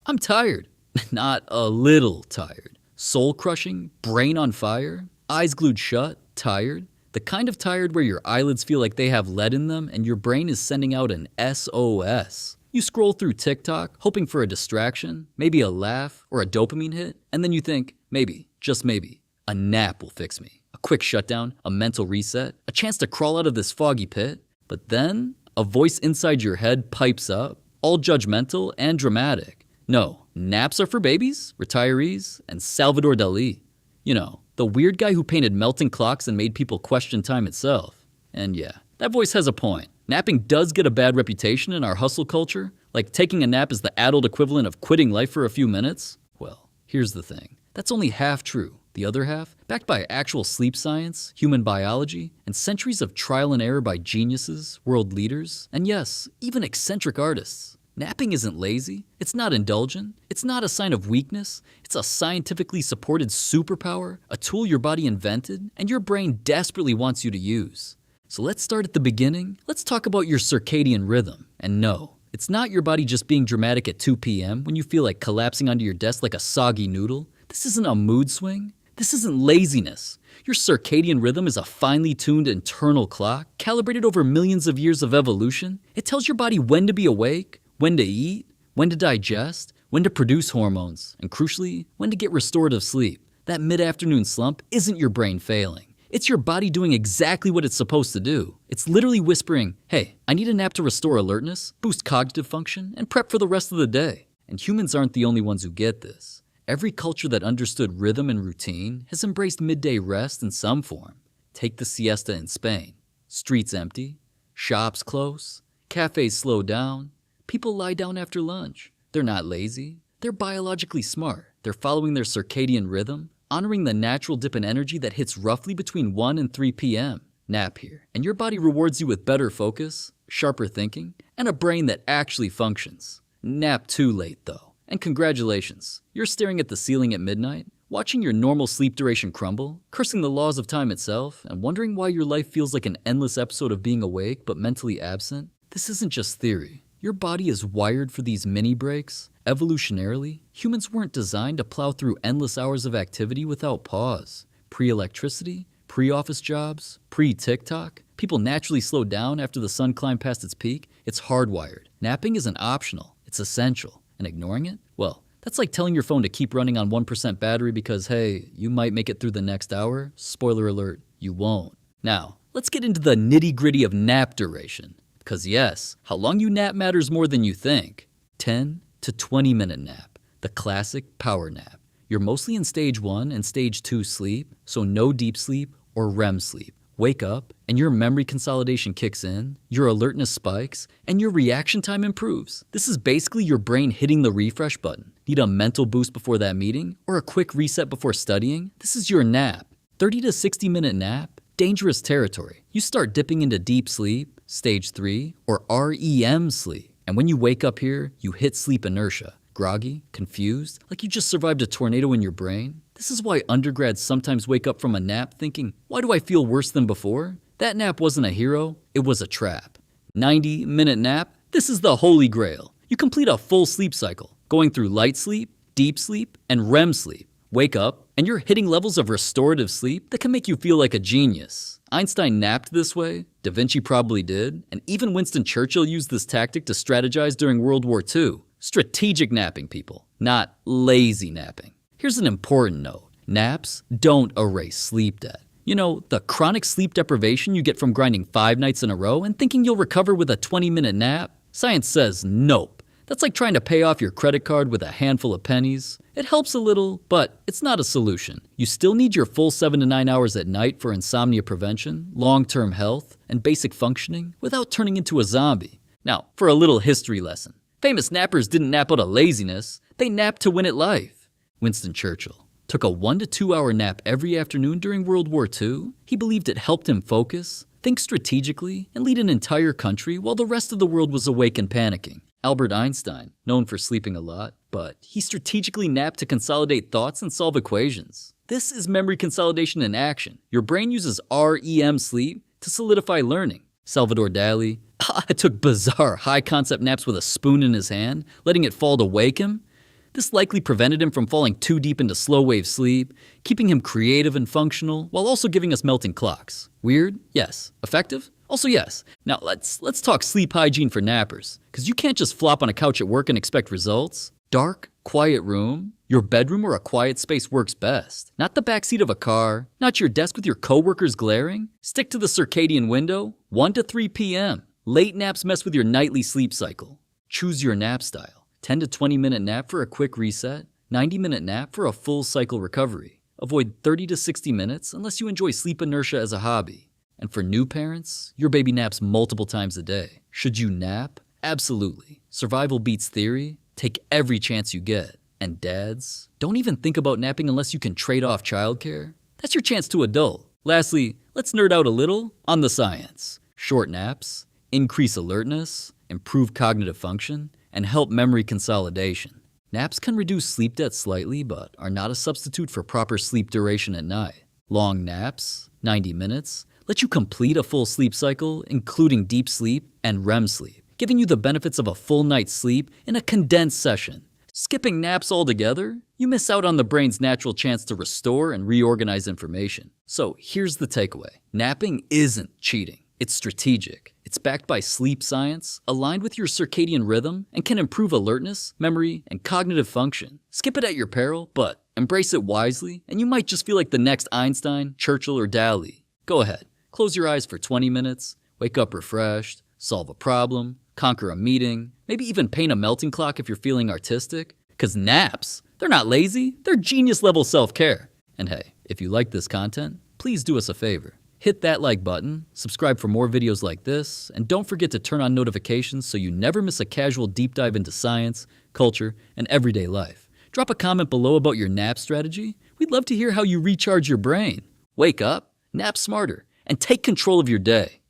I'm tired. Not a little tired. Soul crushing, brain on fire, eyes glued shut, tired. The kind of tired where your eyelids feel like they have lead in them and your brain is sending out an SOS. You scroll through TikTok, hoping for a distraction, maybe a laugh or a dopamine hit, and then you think, maybe, just maybe, a nap will fix me. A quick shutdown, a mental reset, a chance to crawl out of this foggy pit. But then, a voice inside your head pipes up, all judgmental and dramatic. No, naps are for babies, retirees, and Salvador Dali. You know, the weird guy who painted melting clocks and made people question time itself. And yeah, that voice has a point. Napping does get a bad reputation in our hustle culture. Like taking a nap is the adult equivalent of quitting life for a few minutes. Well, here's the thing. That's only half true. The other half, backed by actual sleep science, human biology, and centuries of trial and error by geniuses, world leaders, and yes, even eccentric artists. Napping isn't lazy, it's not indulgent, it's not a sign of weakness, it's a scientifically supported superpower, a tool your body invented, and your brain desperately wants you to use. So let's start at the beginning. Let's talk about your circadian rhythm. And no, it's not your body just being dramatic at 2 p.m. when you feel like collapsing onto your desk like a soggy noodle. This isn't a mood swing. This isn't laziness. Your circadian rhythm is a finely tuned internal clock, calibrated over millions of years of evolution. It tells your body when to be awake, when to eat, when to digest, when to produce hormones, and crucially, when to get restorative sleep. That mid-afternoon slump isn't your brain failing. It's your body doing exactly what it's supposed to do. It's literally whispering, hey, I need a nap to restore alertness, boost cognitive function, and prep for the rest of the day. And humans aren't the only ones who get this. Every culture that understood rhythm and routine has embraced midday rest in some form. Take the siesta in Spain. Streets empty, shops close, cafes slow down, people lie down after lunch. They're not lazy, they're biologically smart. They're following their circadian rhythm, honoring the natural dip in energy that hits roughly between 1 and 3 p.m. Nap here, and your body rewards you with better focus, sharper thinking, and a brain that actually functions. Nap too late though. And congratulations, you're staring at the ceiling at midnight, watching your normal sleep duration crumble, cursing the laws of time itself, and wondering why your life feels like an endless episode of being awake but mentally absent. This isn't just theory. Your body is wired for these mini breaks. Evolutionarily, humans weren't designed to plow through endless hours of activity without pause. Pre-electricity, pre-office jobs, pre-TikTok, people naturally slow down after the sun climbed past its peak. It's hardwired. Napping isn't optional, it's essential. And ignoring it? Well, that's like telling your phone to keep running on 1% battery because, hey, you might make it through the next hour. Spoiler alert, you won't. Now, let's get into the nitty-gritty of nap duration. Because yes, how long you nap matters more than you think. 10 to 20-minute nap, the classic power nap. You're mostly in stage 1 and stage 2 sleep, so no deep sleep or REM sleep. Wake up, and your memory consolidation kicks in, your alertness spikes, and your reaction time improves. This is basically your brain hitting the refresh button. Need a mental boost before that meeting, or a quick reset before studying? This is your nap. 30 to 60-minute nap? Dangerous territory. You start dipping into deep sleep, stage 3, or REM sleep. And when you wake up here, you hit sleep inertia. Groggy, confused, like you just survived a tornado in your brain. This is why undergrads sometimes wake up from a nap thinking, why do I feel worse than before? That nap wasn't a hero, it was a trap. 90-minute nap? This is the holy grail. You complete a full sleep cycle, going through light sleep, deep sleep, and REM sleep. Wake up, and you're hitting levels of restorative sleep that can make you feel like a genius. Einstein napped this way, Da Vinci probably did, and even Winston Churchill used this tactic to strategize during World War II. Strategic napping, people, not lazy napping. Here's an important note. Naps don't erase sleep debt. You know, the chronic sleep deprivation you get from grinding 5 nights in a row and thinking you'll recover with a 20-minute nap? Science says nope. That's like trying to pay off your credit card with a handful of pennies. It helps a little, but it's not a solution. You still need your full 7 to 9 hours at night for insomnia prevention, long-term health, and basic functioning without turning into a zombie. Now, for a little history lesson. Famous nappers didn't nap out of laziness, they napped to win at life. Winston Churchill took a 1 to 2 hour nap every afternoon during World War II. He believed it helped him focus, think strategically, and lead an entire country while the rest of the world was awake and panicking. Albert Einstein, known for sleeping a lot, but he strategically napped to consolidate thoughts and solve equations. This is memory consolidation in action. Your brain uses REM sleep to solidify learning. Salvador Dali took bizarre high-concept naps with a spoon in his hand, letting it fall to wake him. This likely prevented him from falling too deep into slow-wave sleep, keeping him creative and functional, while also giving us melting clocks. Weird? Yes. Effective? Also yes. Now let's talk sleep hygiene for nappers, because you can't just flop on a couch at work and expect results. Dark, quiet room. Your bedroom or a quiet space works best. Not the backseat of a car, not your desk with your coworkers glaring. Stick to the circadian window, 1 to 3 p.m. Late naps mess with your nightly sleep cycle. Choose your nap style. 10 to 20 minute nap for a quick reset, 90-minute nap for a full cycle recovery. Avoid 30 to 60 minutes unless you enjoy sleep inertia as a hobby. And for new parents, your baby naps multiple times a day. Should you nap? Absolutely. Survival beats theory. Take every chance you get. And dads, don't even think about napping unless you can trade off childcare. That's your chance to adult. Lastly, let's nerd out a little on the science. Short naps increase alertness, improve cognitive function, and help memory consolidation. Naps can reduce sleep debt slightly, but are not a substitute for proper sleep duration at night. Long naps, 90 minutes, let you complete a full sleep cycle, including deep sleep and REM sleep, giving you the benefits of a full night's sleep in a condensed session. Skipping naps altogether, you miss out on the brain's natural chance to restore and reorganize information. So here's the takeaway. Napping isn't cheating. It's strategic. It's backed by sleep science, aligned with your circadian rhythm, and can improve alertness, memory, and cognitive function. Skip it at your peril, but embrace it wisely, and you might just feel like the next Einstein, Churchill, or Dali. Go ahead, close your eyes for 20 minutes, wake up refreshed, solve a problem, conquer a meeting, maybe even paint a melting clock if you're feeling artistic. Because naps, they're not lazy, they're genius-level self-care. And hey, if you like this content, please do us a favor. Hit that like button, subscribe for more videos like this, and don't forget to turn on notifications so you never miss a casual deep dive into science, culture, and everyday life. Drop a comment below about your nap strategy. We'd love to hear how you recharge your brain. Wake up, nap smarter, and take control of your day.